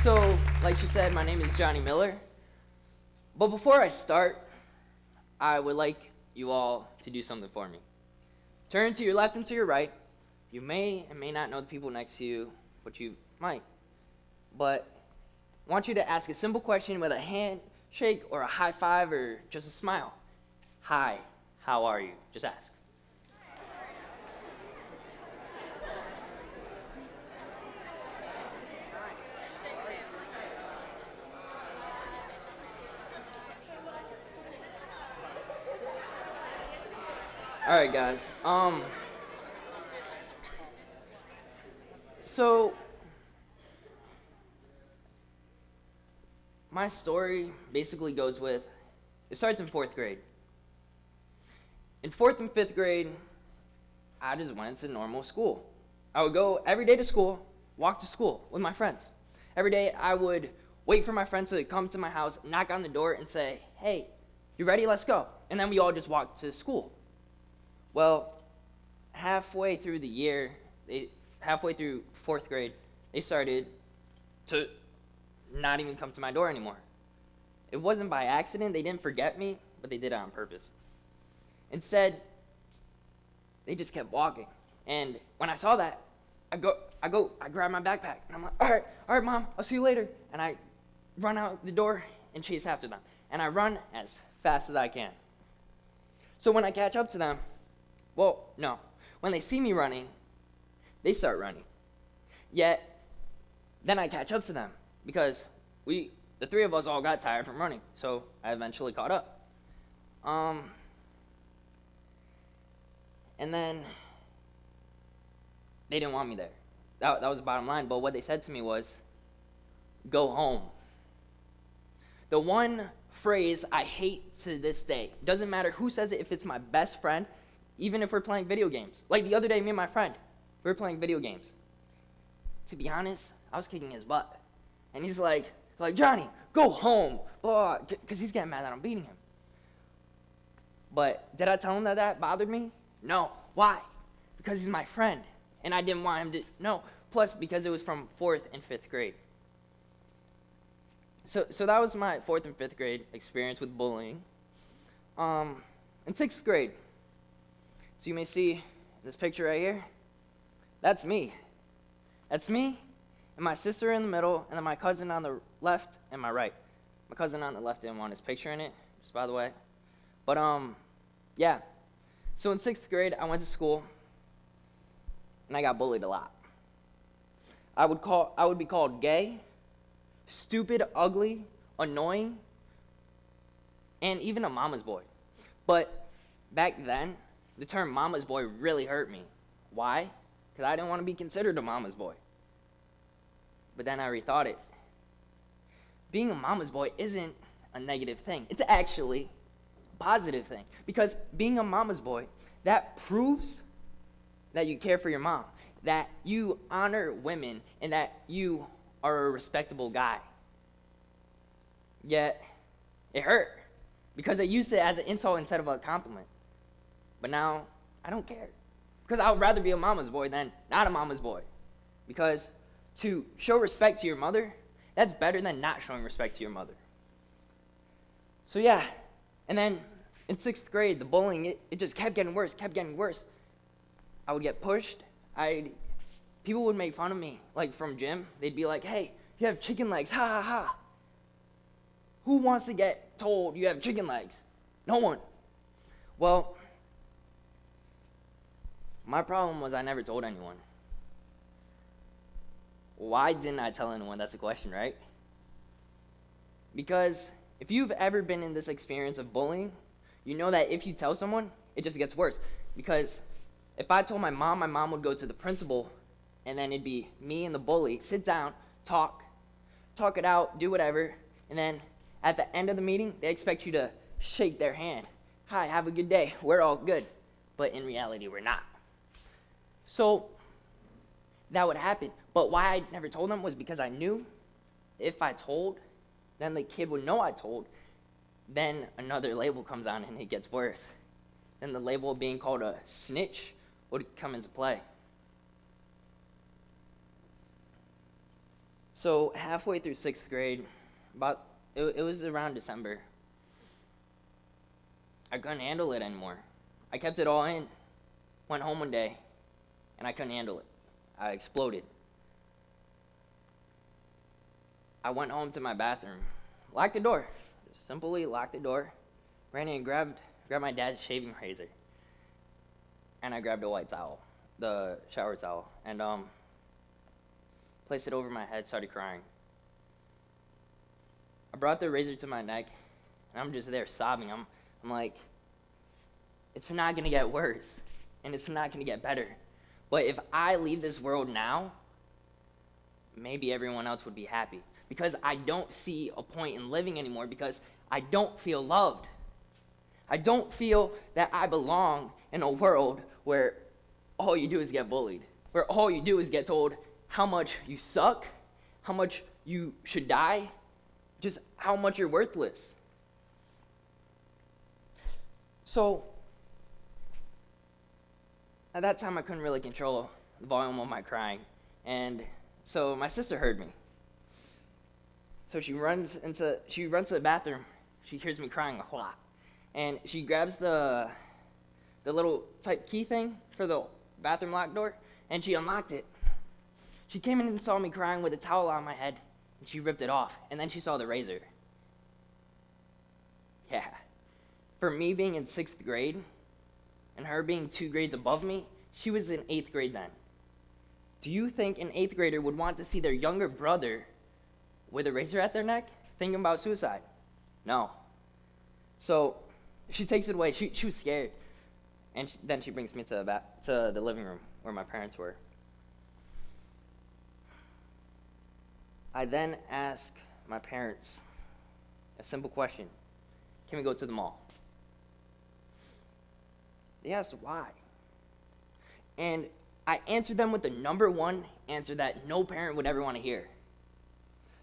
So, like she said, my name is Johnny Miller. But before I start, I would like you all to do something for me. Turn to your left and to your right. You may and may not know the people next to you, but you might. But I want you to ask a simple question with a handshake or a high five or just a smile. Hi, how are you? Just ask. All right, guys. So my story basically goes with, it starts in 4th grade. In 4th and 5th grade, I just went to normal school. I would go every day to school, walk to school with my friends. Every day I would wait for my friends to come to my house, knock on the door and say, hey, you ready? Let's go. And then we all just walked to school. Well, halfway through the year, halfway through 4th grade, they started to not even come to my door anymore. It wasn't by accident. They didn't forget me, but they did it on purpose. Instead, they just kept walking. And when I saw that, I grab my backpack, and I'm like, all right, Mom, I'll see you later. And I run out the door and chase after them. And I run as fast as I can. So when I catch up to them, well, no. When they see me running, they start running. Yet, then I catch up to them because the three of us all got tired from running. So I eventually caught up. And then they didn't want me there. That was the bottom line. But what they said to me was, go home. The one phrase I hate to this day, doesn't matter who says it, if it's my best friend, even if we're playing video games. Like the other day, me and my friend, we were playing video games. To be honest, I was kicking his butt. And he's like, Johnny, go home. Because he's getting mad that I'm beating him. But did I tell him that bothered me? No. Why? Because he's my friend. And I didn't want him to, no. Plus, because it was from 4th and 5th grade. So that was my 4th and 5th grade experience with bullying. In 6th grade, so you may see this picture right here. That's me. That's me and my sister in the middle, and then my cousin on the left and my right. My cousin on the left didn't want his picture in it, just by the way. But, yeah. So in 6th grade, I went to school, and I got bullied a lot. I would be called gay, stupid, ugly, annoying, and even a mama's boy. But back then, the term mama's boy really hurt me. Why? Because I didn't want to be considered a mama's boy. But then I rethought it. Being a mama's boy isn't a negative thing. It's actually a positive thing. Because being a mama's boy, that proves that you care for your mom, that you honor women, and that you are a respectable guy. Yet, it hurt. Because I used it as an insult instead of a compliment. But now, I don't care. Because I would rather be a mama's boy than not a mama's boy. Because to show respect to your mother, that's better than not showing respect to your mother. So yeah, and then in 6th grade, the bullying, it just kept getting worse, I would get pushed. People would make fun of me, like from gym. They'd be like, hey, you have chicken legs, ha ha ha. Who wants to get told you have chicken legs? No one. Well, my problem was I never told anyone. Why didn't I tell anyone? That's the question, right? Because if you've ever been in this experience of bullying, you know that if you tell someone, it just gets worse. Because if I told my mom would go to the principal, and then it'd be me and the bully, sit down, talk it out, do whatever, and then at the end of the meeting, they expect you to shake their hand. Hi, have a good day. We're all good. But in reality, we're not. So that would happen. But why I never told them was because I knew if I told, then the kid would know I told. Then another label comes on and it gets worse. Then the label of being called a snitch would come into play. So halfway through 6th grade, it was around December, I couldn't handle it anymore. I kept it all in. Went home one day, and I couldn't handle it. I exploded. I went home to my bathroom, locked the door, just simply locked the door, ran in and grabbed my dad's shaving razor, and I grabbed a white towel, the shower towel, and placed it over my head, started crying. I brought the razor to my neck, and I'm just there sobbing. I'm like, it's not going to get worse, and it's not going to get better. But if I leave this world now, maybe everyone else would be happy. Because I don't see a point in living anymore, because I don't feel loved. I don't feel that I belong in a world where all you do is get bullied, where all you do is get told how much you suck, how much you should die, just how much you're worthless. So, at that time, I couldn't really control the volume of my crying, and so my sister heard me. So she runs to the bathroom. She hears me crying a lot, and she grabs the little type key thing for the bathroom lock door, and she unlocked it. She came in and saw me crying with a towel on my head, and she ripped it off, and then she saw the razor. Yeah. For me being in 6th grade, and her being 2 grades above me, she was in 8th grade then. Do you think an 8th grader would want to see their younger brother with a razor at their neck, thinking about suicide? No. So she takes it away. She was scared. And then she brings me to the living room where my parents were. I then ask my parents a simple question. Can we go to the mall? They asked why. And I answered them with the number one answer that no parent would ever want to hear.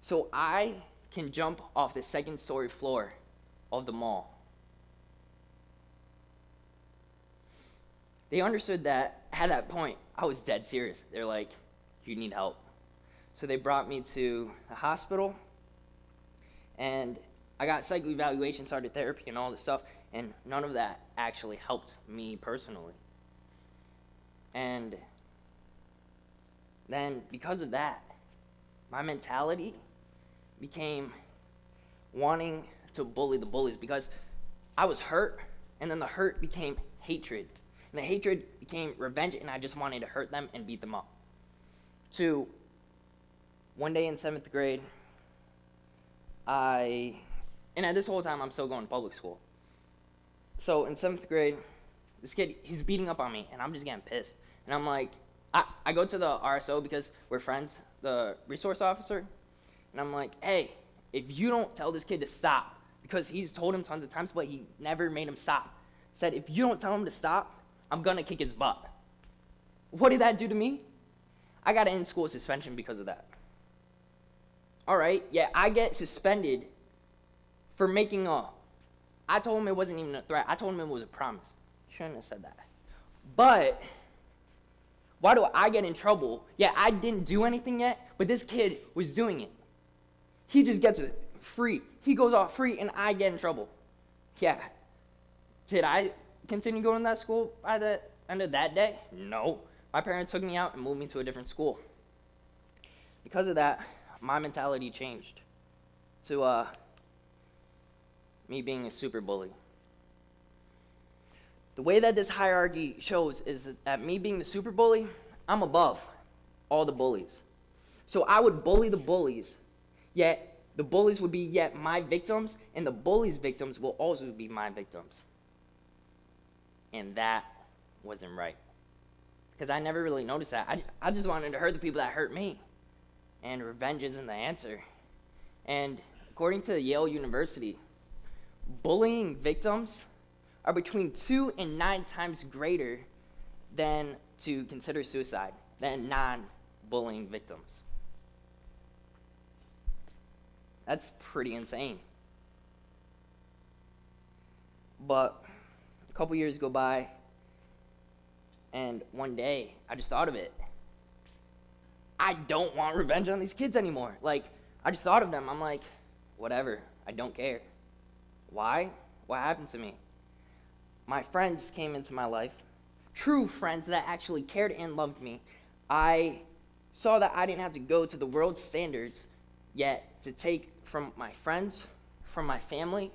So I can jump off the 2nd story floor of the mall. They understood that at that point, I was dead serious. They're like, you need help. So they brought me to the hospital, and I got psych evaluation, started therapy and all this stuff, and none of that actually helped me personally. And then because of that, my mentality became wanting to bully the bullies, because I was hurt, and then the hurt became hatred. And the hatred became revenge, and I just wanted to hurt them and beat them up. To one day in 7th grade, and at this whole time I'm still going to public school. So in 7th grade, this kid, he's beating up on me, and I'm just getting pissed. And I'm like, I go to the RSO because we're friends, the resource officer, and I'm like, hey, if you don't tell this kid to stop, because he's told him tons of times, but he never made him stop. Said, if you don't tell him to stop, I'm gonna kick his butt. What did that do to me? I got an in-school suspension because of that. All right, yeah, I get suspended for making I told him it wasn't even a threat. I told him it was a promise. Shouldn't have said that. But why do I get in trouble? Yeah, I didn't do anything yet, but this kid was doing it. He just gets it free. He goes off free, and I get in trouble. Yeah. Did I continue going to that school by the end of that day? No. My parents took me out and moved me to a different school. Because of that, my mentality changed to me being a super bully. The way that this hierarchy shows is that me being the super bully, I'm above all the bullies. So I would bully the bullies, yet the bullies would be yet my victims, and the bullies' victims will also be my victims. And that wasn't right. Because I never really noticed that. I just wanted to hurt the people that hurt me. And revenge isn't the answer. And according to Yale University, bullying victims are between 2 and 9 times greater than to consider suicide than non-bullying victims. That's pretty insane. But a couple years go by, and one day I just thought of it. I don't want revenge on these kids anymore. Like, I just thought of them. I'm like, whatever. I don't care. Why? What happened to me? My friends came into my life, true friends that actually cared and loved me. I saw that I didn't have to go to the world's standards yet to take from my friends, from my family,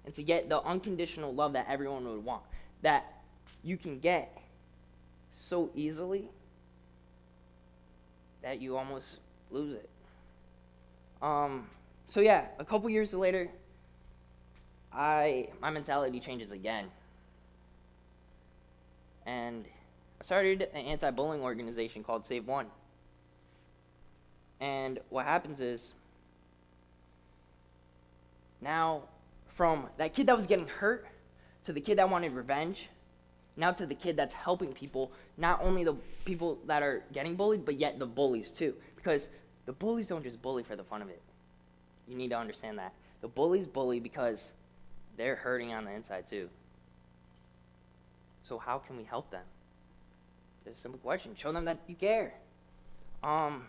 and to get the unconditional love that everyone would want, that you can get so easily that you almost lose it. So yeah, a couple years later, my mentality changes again. And I started an anti-bullying organization called SaveOne. And what happens is, now from that kid that was getting hurt to the kid that wanted revenge, now to the kid that's helping people, not only the people that are getting bullied, but yet the bullies too. Because the bullies don't just bully for the fun of it. You need to understand that. The bullies bully because they're hurting on the inside too. So how can we help them? It's a simple question. Show them that you care. I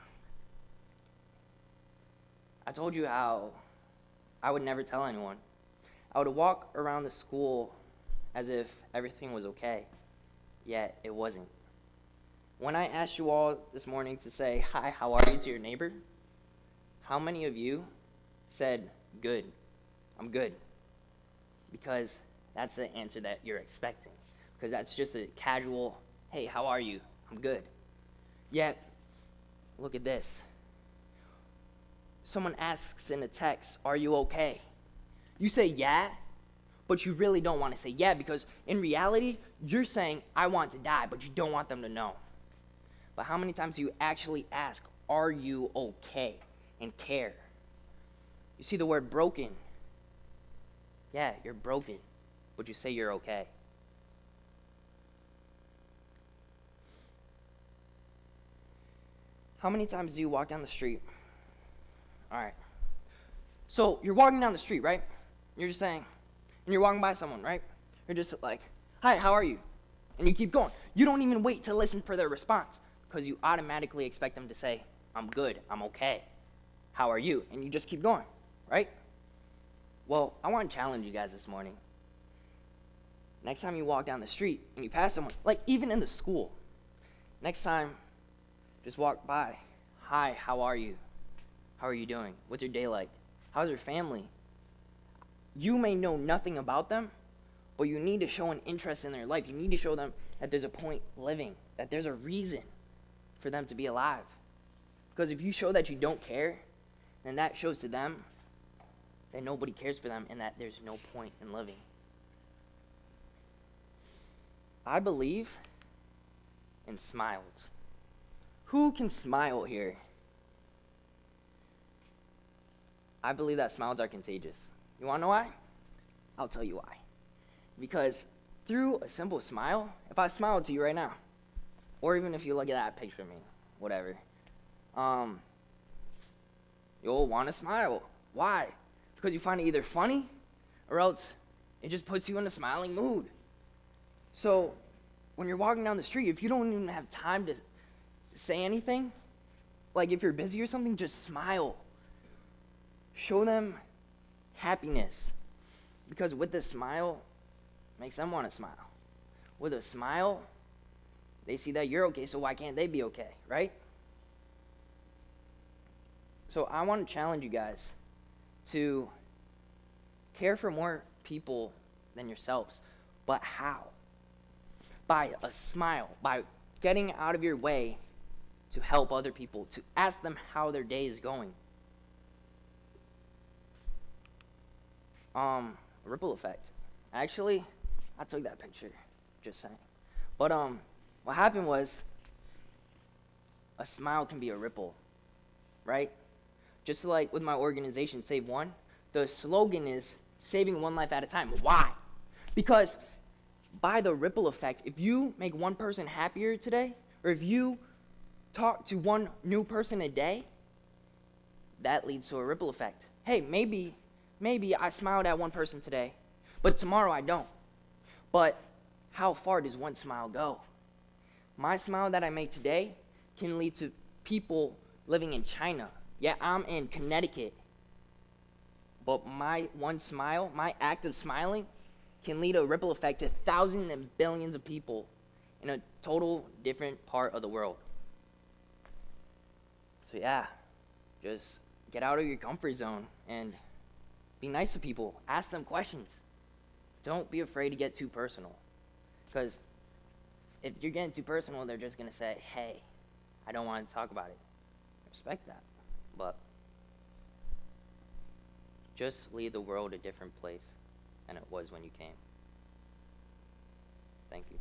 told you how I would never tell anyone. I would walk around the school as if everything was okay, yet it wasn't. When I asked you all this morning to say, hi, how are you to your neighbor, how many of you said, good, I'm good? Because that's the answer that you're expecting. Because that's just a casual, hey, how are you? I'm good. Yet, look at this. Someone asks in a text, are you okay? You say yeah, but you really don't want to say yeah, because in reality, you're saying, I want to die, but you don't want them to know. But how many times do you actually ask, are you okay, and care? You see the word broken. Yeah, you're broken, but you say you're okay. How many times do you walk down the street? All right. So you're walking down the street, right? You're just saying, and you're walking by someone, right? You're just like, hi, how are you? And you keep going. You don't even wait to listen for their response because you automatically expect them to say, I'm good, I'm okay. How are you? And you just keep going, right? Well, I want to challenge you guys this morning. Next time you walk down the street and you pass someone, like even in the school, next time, just walk by. Hi, how are you? How are you doing? What's your day like? How's your family? You may know nothing about them, but you need to show an interest in their life. You need to show them that there's a point living, that there's a reason for them to be alive. Because if you show that you don't care, then that shows to them that nobody cares for them and that there's no point in living. I believe in smiles. Who can smile here? I believe that smiles are contagious. You want to know why? I'll tell you why. Because through a simple smile, if I smile to you right now, or even if you look at that picture of me, whatever, you'll want to smile. Why? Because you find it either funny or else it just puts you in a smiling mood. So when you're walking down the street, if you don't even have time to say anything, like if you're busy or something, just smile. Show them happiness. Because with a smile, makes them want to smile. With a smile, they see that you're okay, so why can't they be okay, right? So I want to challenge you guys to care for more people than yourselves. But how? By a smile, by getting out of your way to help other people, to ask them how their day is going. Ripple effect. Actually, I took that picture, just saying. But what happened was, a smile can be a ripple, right? Just like with my organization, SaveOne, the slogan is saving one life at a time. Why? Because by the ripple effect, if you make one person happier today, or if you talk to one new person a day, that leads to a ripple effect. Hey, maybe I smiled at one person today, but tomorrow I don't. But how far does one smile go? My smile that I make today can lead to people living in China. Yeah, I'm in Connecticut. But my one smile, my act of smiling, can lead a ripple effect to thousands and billions of people in a total different part of the world. So yeah, just get out of your comfort zone and be nice to people. Ask them questions. Don't be afraid to get too personal. Because if you're getting too personal, they're just going to say, hey, I don't want to talk about it. Respect that. But just leave the world a different place than it was when you came. Thank you.